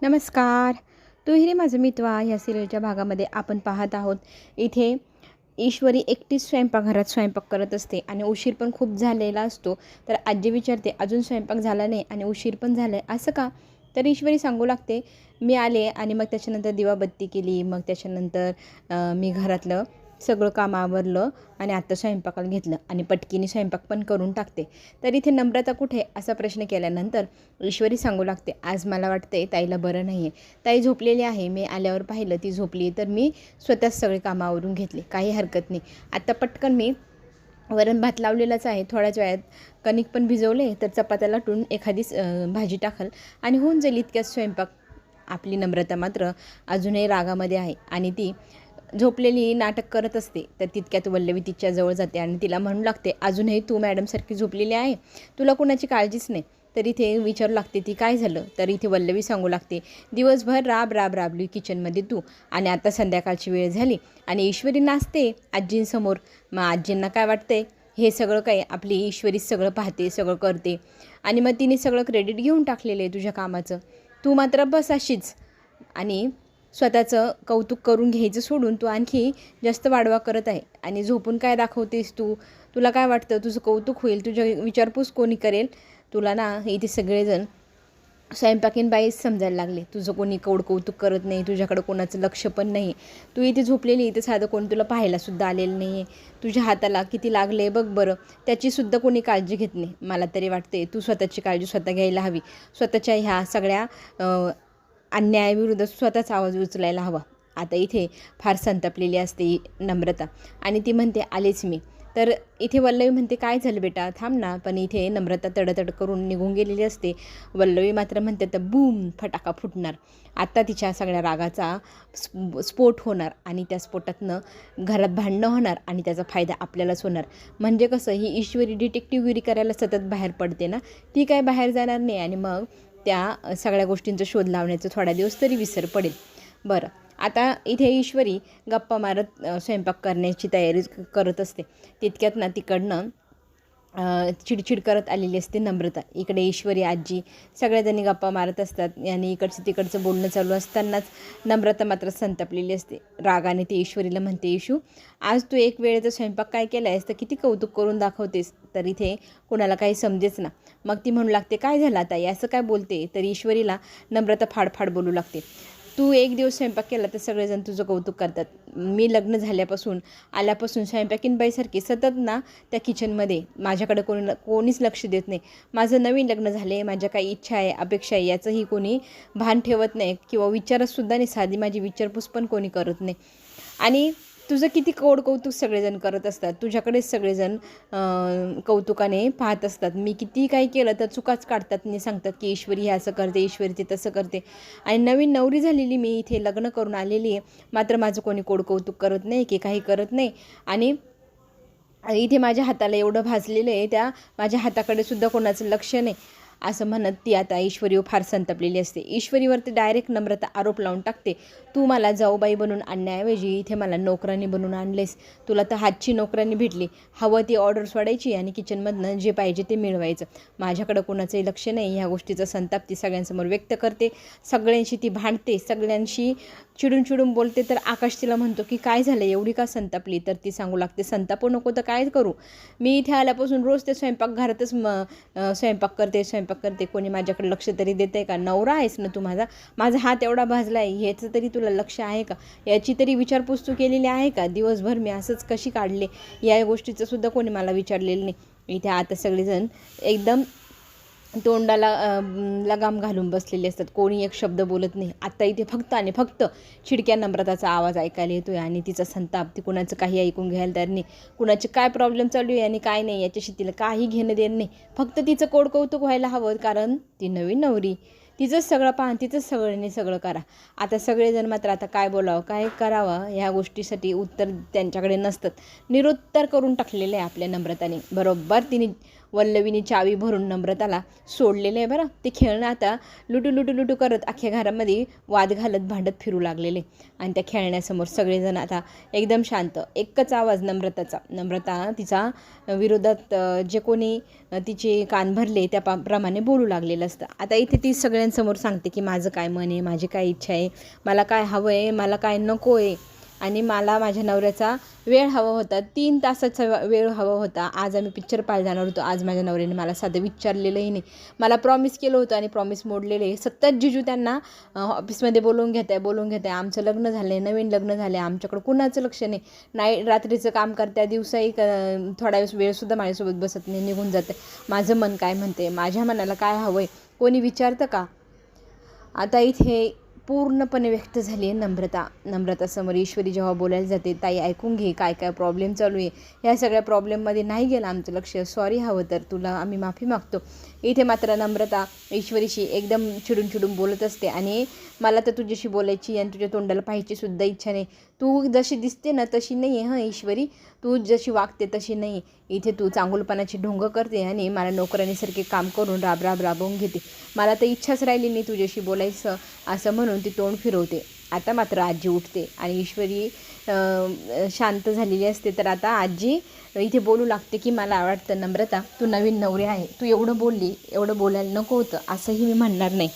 नमस्कार. तू ही रे माझं मितवा ह्या सिरियलच्या भागामध्ये आपण पाहत आहोत. इथे ईश्वरी एकटीच स्वयंपाकघरात स्वयंपाक करत असते आणि उशीर पण खूप झालेला असतो. तर आजी विचारते, अजून स्वयंपाक झाला नाही आणि उशीर पण झाला आहे, असं का? तर ईश्वरी सांगू लागते, मी आले आणि मग त्याच्यानंतर दिवाबत्ती केली. मग त्याच्यानंतर मी घरातलं सगळं काम आवरलं आणि आत्ता स्वयंपाकाला घेतलं आणि पटकीने स्वयंपाक पण करून टाकते. तर इथे नम्रता कुठे असा प्रश्न केल्यानंतर ईश्वरी सांगू लागते, आज मला वाटते ताईला बरं नाही आहे. ताई झोपलेली आहे. मी आल्यावर पाहिलं ती झोपली, तर मी स्वतःच सगळे कामावरून घेतले. काही हरकत नाही. आत्ता पटकन मी वरण भात लावलेलाच आहे. थोड्याच वेळात कणिक पण भिजवले, तर चपात्या लाटून एखादी भाजी टाकल आणि होऊन जाईल इतक्यात स्वयंपाक. आपली नम्रता मात्र अजूनही रागामध्ये आहे आणि ती झोपलेली नाटक करत असते. तर तितक्यात वल्लवी तिच्याजवळ जाते आणि तिला म्हणू लागते, अजूनही तू मॅडमसारखी झोपलेली आहे, तुला कोणाची काळजीच नाही. तर इथे विचारू लागते ती, काय झालं? तर इथे वल्लवी सांगू लागते, दिवसभर राबली किचनमध्ये तू आणि आता संध्याकाळची वेळ झाली आणि ईश्वरी नाचते आजींसमोर. मग आजींना काय वाटतंय, हे सगळं काय आपली ईश्वरी सगळं पाहते, सगळं करते आणि मग तिने सगळं क्रेडिट घेऊन टाकलेलं आहे तुझ्या कामाचं. तू मात्र बस अशीच आणि स्वतःचं कौतुक करून घ्यायचं सोडून तू आणखी जास्त वाढवा करत आहे आणि झोपून काय दाखवतेस तू? तुला काय वाटतं तुझं कौतुक होईल? तुझ्या विचारपूस कोणी करेल? तुला ना इथे सगळेजण स्वयंपाकीन बाईच समजायला लागले. तुझं कोणी कौतुक करत नाही, तुझ्याकडं कोणाचं लक्ष पण नाही. तू इथे झोपलेली, इथे साधं कोणी तुला पाहायलासुद्धा आलेलं नाही आहे. तुझ्या हाताला किती लागले बघ बरं, त्याचीसुद्धा कोणी काळजी घेत नाही. मला तरी वाटते तू स्वतःची काळजी स्वतः घ्यायला हवी. स्वतःच्या ह्या सगळ्या अन्यायाविरुद्ध स्वतःच आवाज उचलायला हवा. आता इथे फार संतापलेली असते नम्रता आणि ती म्हणते, आलेच मी. तर इथे वल्लवी म्हणते, काय झालं बेटा, थांब ना. पण इथे नम्रता तडतड करून निघून गेलेली असते. वल्लवी मात्र म्हणते, तर बूम फटाका फुटणार. आता तिच्या सगळ्या रागाचा स्फोट होणार आणि त्या स्फोटातनं घरात भांडणं होणार आणि त्याचा फायदा आपल्यालाच होणार. म्हणजे कसं, ही ईश्वरी डिटेक्टिव्हगिरी करायला सतत बाहेर पडते ना, ती काय बाहेर जाणार नाही आणि मग त्या सगळ्या गोष्टींचा शोध लावण्याचं थोडा दिवस तरी विसर पडेल. बरं, आता इथे ईश्वरी गप्पा मारत स्वयंपाक करण्याची तयारी करत असते. तितक्यात ना तिकडनं चिडचिड करत आलेली असते नम्रता. इकडे ईश्वरी आजी सगळ्याजणी गप्पा मारत असतात आणि इकडचं तिकडचं बोलणं चालू असतानाच नम्रता मात्र संतापलेली असते. रागाने ती ईश्वरीला म्हणते, ईशू, आज तू एक वेळेचा स्वयंपाक काय केला आहेस तर किती कौतुक करून दाखवतेस. तर इथे कोणाला काही समजेच ना. मग ती म्हणू लागते, काय झालं आता, असं काय बोलते? तर ईश्वरीला नम्रता फाडफाड बोलू लागते. तू एक दिवस स्वयंपाक केला तर सगळेजण तुझं कौतुक करतात. मी लग्न झाल्यापासून आल्यापासून स्वयंपाकीन बाईसारखी सतत ना त्या किचनमध्ये माझ्याकडे कोणीच लक्ष देत नाही. माझं नवीन लग्न झाले, माझ्या काही इच्छा आहे, अपेक्षा आहे, याचंही कोणी भान ठेवत नाही किंवा विचारसुद्धा नाही. साधी माझी विचारपूस पण कोणी करत नाही. आणि तुझं किती कौतुक सगळेजण करत असतात. तुझ्याकडेच सगळेजण कौतुकाने पाहत असतात. मी किती काही केलं तर चुकाच काढतात आणि सांगतात की ईश्वरी हे असं करते, ईश्वरी ते तसं करते. आणि नवीन नवरी झालेली मी इथे लग्न करून आलेली आहे, मात्र माझं कोणी कौतुक करत नाही की काही करत नाही. आणि इथे माझ्या हाताला एवढं भाजलेलं आहे, त्या माझ्या हाताकडे सुद्धा कोणाचं लक्ष नाही, असं म्हणत ती आता ईश्वरीवर फार संतपलेली असते. ईश्वरीवरती डायरेक्ट नम्रता आरोप लावून टाकते, तू मला जाऊबाई बनून आणण्याऐवजी इथे मला नोकरानी बनवून आणलेस. तुला तर हातची नोकरानी भेटली, हवं ती ऑर्डर सोडायची आणि किचनमधनं जे पाहिजे ते मिळवायचं. माझ्याकडं कोणाचंही लक्ष नाही. ह्या गोष्टीचा संताप ती सगळ्यांसमोर व्यक्त करते. सगळ्यांशी ती भांडते, सगळ्यांशी चिडून बोलते. तर आकाश तिला म्हणतो की काय झालं, एवढी का संतापली? तर ती सांगू लागते, संतापू नको तर काय करू, मी इथे आल्यापासून रोज ते स्वयंपाकघरातच स्वयंपाक करते. कोणी माझ्याकडे लक्ष तरी देतं आहे का? नवरा आहेस ना तू माझा हात एवढा भाजला आहे, ह्याचं तरी तुला लक्ष आहे का? याची तरी विचारपूस तू केलेली आहे का? दिवसभर मी असंच कशी काढले, या गोष्टीचं सुद्धा कोणी मला विचारलेलं नाही. इथे आता सगळेजण एकदम तोंडाला लगाम घालून बसलेले असतात. कोणी एक शब्द बोलत नाही. आत्ता इथे फक्त आणि फक्त चिडक्या नम्रताचा आवाज ऐकायला येतो आहे आणि तिचा संताप. ती कुणाचं काही ऐकून घ्यायला तयार नाही. कुणाचे काय प्रॉब्लेम चालू आहे आणि काय नाही याच्याशी तिला काही घेणं देणं नाही. फक्त तिचं कौतुक व्हायला हवं, कारण ती नवीन नवरी, तिचंच सगळं पाहा, तिचंच सगळ्यांनी सगळं करा. आता सगळेजण मात्र आता काय बोलावं, काय करावं, ह्या गोष्टीसाठी उत्तर त्यांच्याकडे नसतात. निरुत्तर करून टाकलेलं आहे आपल्या नम्रताने. बरोबर तिने वल्लवीने चावी भरून नम्रताला सोडलेलं आहे बरं. ते खेळणं आता लुटू करत अख्ख्या घरामध्ये वाद घालत भांडत फिरू लागलेले. आणि त्या खेळण्यासमोर सगळेजण आता एकदम शांत. एकच आवाज नम्रताचा. नम्रता तिचा विरोधात जे कोणी तिचे कान भरले त्याप्रमाणे बोलू लागलेलं असतं. आता इथे ती सगळ्यांसमोर सांगते की माझं काय मन आहे, माझी काय इच्छा आहे, मला काय हवं आहे, मला काय नको आहे, आणि मला माझ्या नवऱ्याचा वेळ हवा होता, 3 तासाचा वेळ हवा होता. आज आम्ही पिक्चर पाहायला जाणार होतो. आज माझ्या नवऱ्याने मला साधं विचारलेलंही नाही. मला प्रॉमिस केलं होतं आणि प्रॉमिस मोडलेलं आहे. सतत जिजू त्यांना ऑफिसमध्ये बोलवून घेत आहे. आमचं लग्न झालं आहे, नवीन लग्न झालं आहे, आमच्याकडं कुणाचं लक्ष नाही. रात्रीचं काम करत्या, दिवसाही थोडा वेळसुद्धा माझ्यासोबत बसत नाही, निघून जाते. माझं मन काय म्हणते, माझ्या मनाला काय हवं आहे, कोणी विचारतं का? आता इथे पूर्णपणे व्यक्त झाली आहे नम्रतासमोर ईश्वरी जेव्हा बोलायला जाते, ताई ऐकून घे, काय काय प्रॉब्लेम चालू आहे, ह्या सगळ्या प्रॉब्लेममध्ये नाही गेलं आमचं लक्ष, सॉरी, हवं तर तुला आम्ही माफी मागतो. इथे मात्र नम्रता ईश्वरीशी एकदम चिडून बोलत असते. आणि मला तर तुझ्याशी बोलायची आणि तुझ्या तोंडाला पाहायची सुद्धा इच्छा नाही. तू जशी दिसते ना तशी नाही आहे ईश्वरी, तू जशी वागते तशी नाही. इथे तू चांगुलपणाची ढोंग करते आणि मला नोकरानीसारखे काम करून राबवून घेते. मला तर इच्छाच राहिली नाही तुझ्याशी बोलायचं असं म्हणून ती तोंड फिरवते. आता मात्र आजी उठते आणि ईश्वरी शांत झालेली असते. तर आता आजी इथे बोलू लागते की मला वाटतं नम्रता, तू नवीन नवरी आहे, तू एवढं बोलायला नको होतं, असंही मी म्हणणार नाही.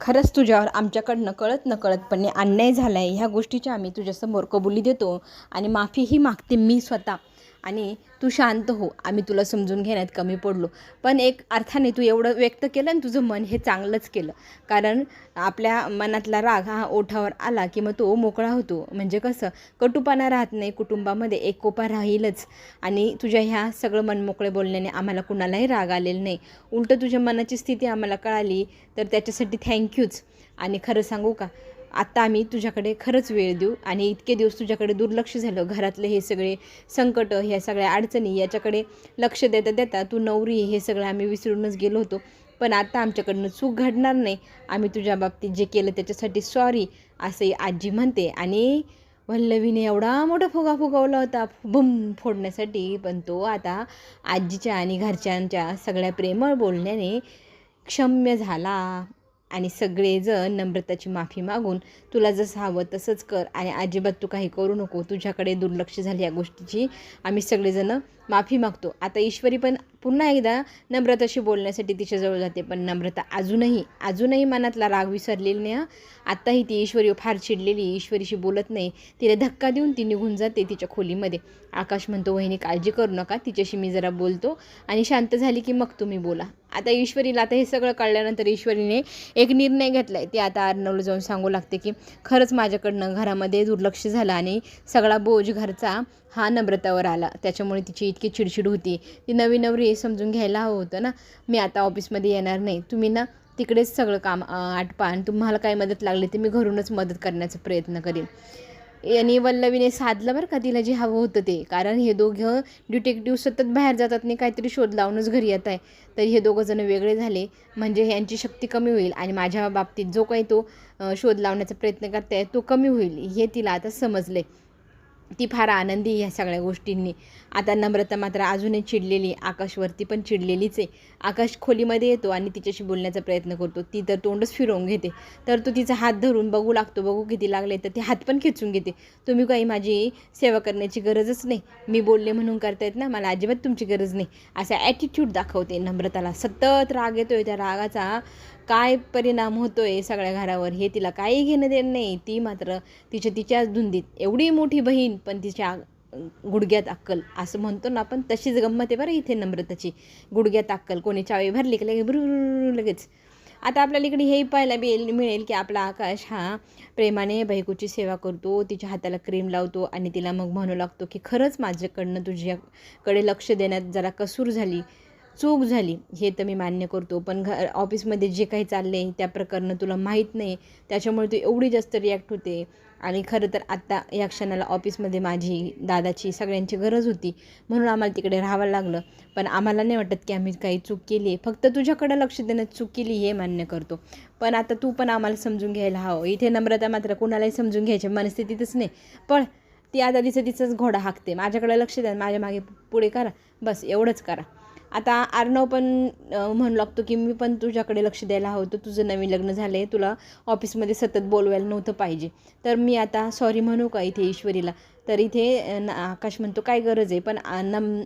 खरंच तुझ्यावर आमच्याकडनं कळत नकळतपणे अन्याय झाला आहे. ह्या गोष्टीची आम्ही तुझ्यासमोर कबुली देतो आणि माफीही मागते मी स्वतः. आणि तू शांत हो, आम्ही तुला समजून घेण्यात कमी पडलो. पण एक अर्थाने तू एवढं व्यक्त केलं आणि तुझं मन हे चांगलंच केलं. कारण आपल्या मनातला राग हा ओठावर आला की मग तो मोकळा होतो. म्हणजे कसं, कटुपणा राहत नाही कुटुंबामध्ये, एकोपा राहीलच. आणि तुझ्या ह्या सगळं मनमोकळे बोलण्याने आम्हाला कुणालाही राग आलेला नाही. उलटं तुझ्या मनाची स्थिती आम्हाला कळाली तर त्याच्यासाठी थँक्यूच. आणि खरं सांगू का, आत्ता आम्ही तुझ्याकडे खरंच वेळ देऊ. आणि इतके दिवस तुझ्याकडे दुर्लक्ष झालं, घरातले हे सगळे संकट, ह्या सगळ्या अडचणी याच्याकडे लक्ष देता तू नवरी हे सगळं आम्ही विसरूनच गेलो होतो. पण आता आमच्याकडनं चूक घडणार नाही. आम्ही तुझ्या बाबतीत जे केलं त्याच्यासाठी सॉरी, असंही आजी म्हणते. आणि वल्लवीने एवढा मोठा फुगा फुगवला होता बुम फोडण्यासाठी, पण तो आता आजीच्या आणि घरच्यांच्या सगळ्या प्रेमळ बोलण्याने क्षम्य झाला. आणि सगळेजण नम्रताची माफी मागून तुला जसं हवं तसंच कर आणि अजिबात तू काही करू नको, तुझ्याकडे दुर्लक्ष झाली या गोष्टीची आम्ही सगळेजण माफी मागतो. आता ईश्वरी पण पुन्हा एकदा नम्रताशी बोलण्यासाठी तिच्याजवळ जाते. पण नम्रता अजूनही मनातला राग विसरलेली नाही. आत्ताही ती ईश्वरी फार चिडलेली, ईश्वरीशी बोलत नाही. तिला धक्का देऊन ती निघून जाते तिच्या खोलीमध्ये. आकाश म्हणतो, वहिनी काळजी करू नका, तिच्याशी मी जरा बोलतो आणि शांत झाली की मग तुम्ही बोला. आता ईश्वरीला आता हे सगळं कळल्यानंतर ईश्वरीने एक निर्णय घेतला आहे. ती आता अर्णवला जाऊन सांगू लागते की खरंच माझ्याकडनं घरामध्ये दुर्लक्ष झालं आणि सगळा बोज घरचा हा नम्रतावर आला, त्याच्यामुळे तिची इतकी चिडचिड होती. ती नवी नवरी समजून घ्यायला हवं होतं ना. मी आता ऑफिसमध्ये येणार नाही, तुम्ही ना तिकडेच सगळं काम आटपा आणि तुम्हाला काय मदत लागली तर मी घरूनच मदत करण्याचा प्रयत्न करेन. आणि वल्लवीने साधलं बरं का तिला जे हवं होतं ते. कारण हे दोघं डिटेक्टिव्ह सतत बाहेर जातात नाही, काहीतरी शोध लावूनच घरी येत आहे. तर हे दोघं जण वेगळे झाले म्हणजे यांची शक्ती कमी होईल आणि माझ्या बाबतीत जो काही तो शोध लावण्याचा प्रयत्न करताय तो कमी होईल, हे तिला आता समजले. ती फार आनंदी ह्या सगळ्या गोष्टींनी. आता नम्रता मात्र अजूनही चिडलेली, आकाशवरती पण चिडलेलीच आहे. आकाश खोलीमध्ये येतो आणि तिच्याशी बोलण्याचा प्रयत्न करतो. ती तर तोंडच फिरवून घेते. तर तो तिचा हात धरून बघू लागतो, बघू किती लागले. तर ती हात पण खेचून घेते. तुम्ही काही माझी सेवा करण्याची गरजच नाही, मी बोलले म्हणून करतायत ना, मला अजिबात तुमची गरज नाही, असा ॲटिट्यूड दाखवते. नम्रताला सतत राग येतोय. त्या रागाचा काय परिणाम होतो आहे सगळ्या घरावर हे तिला काही घेणं देणं नाही. ती मात्र तिच्याच धुंदीत, एवढी मोठी बहीण पण तिच्या गुडघ्यात अक्कल असं म्हणतो ना आपण, तशीच गंमत आहे बरं इथे नम्रताची. गुडघ्यात अक्कल, कोणी चावी भरली की लगेच. आता आपल्याला इकडे हेही पाहायला मिळेल की आपला आकाश हा प्रेमाने बायकोची सेवा करतो, तिच्या हाताला क्रीम लावतो आणि तिला मग म्हणू लागतो की खरंच माझ्याकडनं तुझ्याकडे लक्ष देण्यात जरा कसूर झाली, चूक झाली, हे तर मी मान्य करतो. पण ऑफिसमध्ये जे काही चाललं आहे त्या प्रकरणं तुला माहीत नाही, त्याच्यामुळे तू एवढी जास्त रिॲक्ट होते. आणि खरं तर आत्ता या क्षणाला ऑफिसमध्ये माझी, दादाची, सगळ्यांची गरज होती म्हणून आम्हाला तिकडे राहावं लागलं. पण आम्हाला नाही वाटत की आम्ही काही चूक केली आहे, फक्त तुझ्याकडं लक्ष देण्यात चूक केली हे मान्य करतो. पण आता तू पण आम्हाला समजून घ्यायला हवं. इथे नम्रता मात्र कुणालाही समजून घ्यायच्या मनस्थितीतच नाही. पण ती आता तिचंच घोडा हाकते, माझ्याकडे लक्ष द्या, माझ्या मागे पुढे करा, बस एवढंच करा. आता अर्णव पण म्हणू लागतो की मी पण तुझ्याकडे लक्ष द्यायला हवं होतं, तुझं नवीन लग्न झालं आहे, तुला ऑफिसमध्ये सतत बोलवायला नव्हतं पाहिजे. तर मी आता सॉरी म्हणू का इथे ईश्वरीला? तर इथे आकाश म्हणतो काय गरज आहे, पण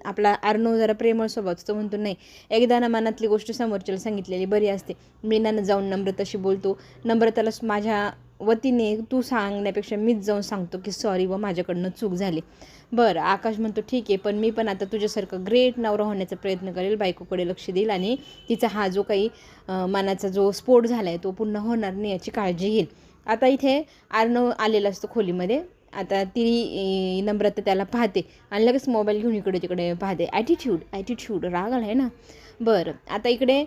आपला अर्णव जरा प्रेमळ स्वभावाचा, तो म्हणतो नाही, एकदा ना मनातली गोष्ट समोरच्याला सांगितलेली बरी असते. मी जाऊन नम्रताशी बोलतो, नम्रताला माझ्या वतीने तू सांगण्यापेक्षा मीच जाऊन सांगतो की सॉरी व माझ्याकडनं चूक झाली. बरं, आकाश म्हणतो ठीक आहे, पण मी पण आता तुझ्यासारखं ग्रेट नवरा होण्याचा प्रयत्न करेल, बायकोकडे लक्ष देईल आणि तिचा हा जो काही मनाचा जो स्फोट झाला आहे तो पूर्ण होणार नाही याची काळजी घेईल. आता इथे अर्णव आलेला असतो खोलीमध्ये. आता ती नम्रता त्याला पाहते आणि लगेच मोबाईल घेऊन इकडे तिकडे पाहते. ॲटिट्यूड राग आला आहे ना. बरं, आता इकडे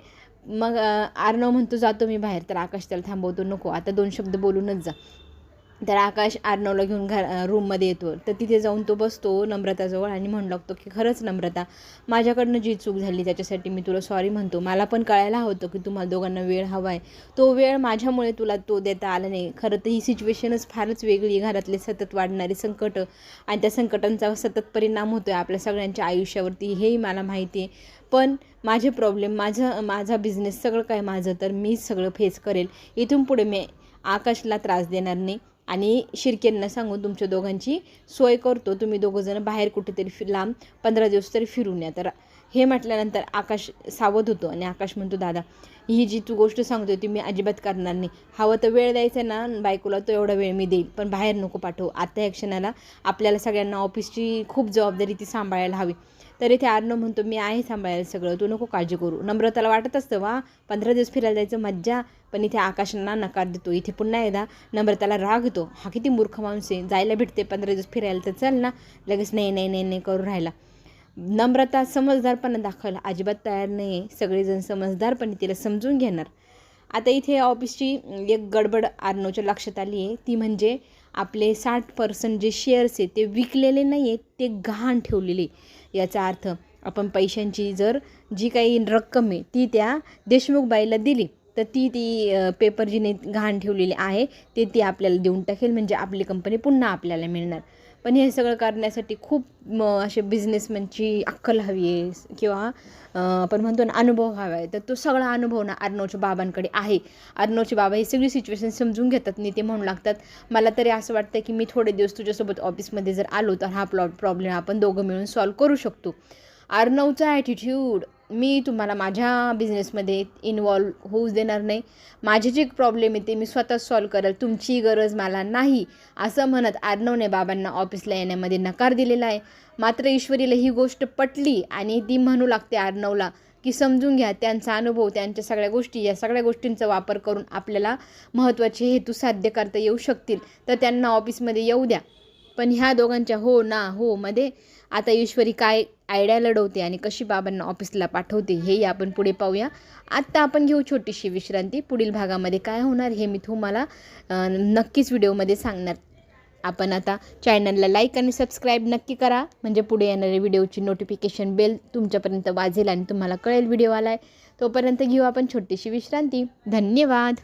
मग अर्णव म्हणतो जातो मी बाहेर, तर आकाश त्याला थांबवतो, नको आता 2 शब्द बोलूनच जा. तर आकाश अर्णवला घेऊन रूममध्ये येतो. तर तिथे जाऊन तो बसतो नम्रताजवळ आणि म्हणू लागतो की खरंच नम्रता, माझ्याकडनं जी चूक झाली त्याच्यासाठी मी तुला सॉरी म्हणतो. मला पण कळायला होतं की तुम्हाला दोघांना वेळ हवा आहे, तो वेळ माझ्यामुळे तुला तो देता आला नाही. खरं तर ही सिच्युएशनच फारच वेगळी, घरातले सतत वाढणारी संकटं आणि त्या संकटांचा सतत परिणाम होतो आहे आपल्या सगळ्यांच्या आयुष्यावरती, हेही मला माहिती आहे. पण माझे प्रॉब्लेम, माझा बिझनेस सगळं काय माझं, तर मीच सगळं फेस करेल. इथून पुढे मी आकाशला त्रास देणार नाही आणि शिर्केंना सांगून तुमच्या दोघांची सोय करतो. तुम्ही दोघंजणं बाहेर कुठेतरी लांब 15 दिवस तरी फिरून या. तर हे म्हटल्यानंतर आकाश सावध होतो आणि आकाश म्हणतो दादा, ही जी तू गोष्ट सांगतोय ती मी अजिबात करणार नाही. हवं तर वेळ द्यायचा ना बायकोला, तो एवढा वेळ मी देईल, पण बाहेर नको पाठवू. आता या क्षणाला आपल्याला सगळ्यांना ऑफिसची खूप जबाबदारी ती सांभाळायला हवी. तर इथे अर्णव म्हणतो मी आहे सांभाळायला सगळं, तू नको काळजी करू. नम्रताला वाटत असतं वा 15 दिवस फिरायला जायचं मज्जा, पण इथे आकाशांना नकार देतो. इथे पुन्हा एकदा नम्रताला राग येतो, हा किती मूर्ख माणूस आहे, जायला भेटते 15 दिवस फिरायला तर चल ना, लगेच नाही करून राहिला. नम्रता समजदारपणा दाखवायला अजिबात तयार नाही आहे. सगळेजण समजदारपणे तिला समजून घेणार. आता इथे ऑफिसची एक गडबड अर्णवच्या लक्षात आली आहे, ती म्हणजे आपले 60% जे शेअर्स आहेत ते विकलेले नाही आहेत, ते गहाण ठेवलेले. याचा अर्थ आपण पैशांची जर जी काही रक्कम आहे ती त्या देशमुख बाईला दिली तर ती पेपर जिने गहाण ठेवलेली आहे ते ती आपल्याला देऊन टाकेल, म्हणजे आपली कंपनी पुन्हा आपल्याला मिळणार. पण हे सगळं करण्यासाठी खूप असे बिझनेसमॅनची अक्कल हवी आहे किंवा आपण म्हणतो ना अनुभव हवा आहे. तर तो सगळा अनुभव ना अर्णवच्या बाबांकडे आहे. अर्णवचे बाबा ही सगळी सिच्युएशन समजून घेतात आणि ते म्हणू लागतात, मला तरी असं वाटतं की मी थोडे दिवस तुझ्यासोबत ऑफिसमध्ये जर आलो तर हा प्रॉब्लेम आपण दोघं मिळून सॉल्व्ह करू शकतो. अर्णवचा ॲटिट्यूड, मी तुम्हाला माझ्या बिझनेसमध्ये इन्वॉल्व होऊच देणार नाही, माझे जे प्रॉब्लेम आहे ते मी स्वतःच सॉल्व्ह करेल, तुमची गरज मला नाही, असं म्हणत अर्णवने बाबांना ऑफिसला येण्यामध्ये नकार दिलेला आहे. मात्र ईश्वरीला ही गोष्ट पटली आणि ती म्हणू लागते अर्णवला की समजून घ्या, त्यांचा अनुभव, त्यांच्या सगळ्या गोष्टी, या सगळ्या गोष्टींचा वापर करून आपल्याला महत्त्वाचे हेतू साध्य करता येऊ शकतील, तर त्यांना ऑफिसमध्ये येऊ द्या. पण ह्या दोघांच्या हो ना हो मध्ये आता ईश्वरी काय आयडिया लढवते आणि कशी बाबांना ऑफिसला पाठवते हेही आपण पुढे पाहूया. आत्ता आपण घेऊ छोटीशी विश्रांती. पुढील भागामध्ये काय होणार हे मी तुम्हाला नक्कीच व्हिडिओमध्ये सांगणार. आपण आता चॅनलला लाईक आणि सबस्क्राईब नक्की करा, म्हणजे पुढे येणाऱ्या व्हिडिओची नोटिफिकेशन बेल तुमच्यापर्यंत वाजेल आणि तुम्हाला कळेल व्हिडिओ आला आहे. तोपर्यंत घेऊ आपण छोटीशी विश्रांती. धन्यवाद.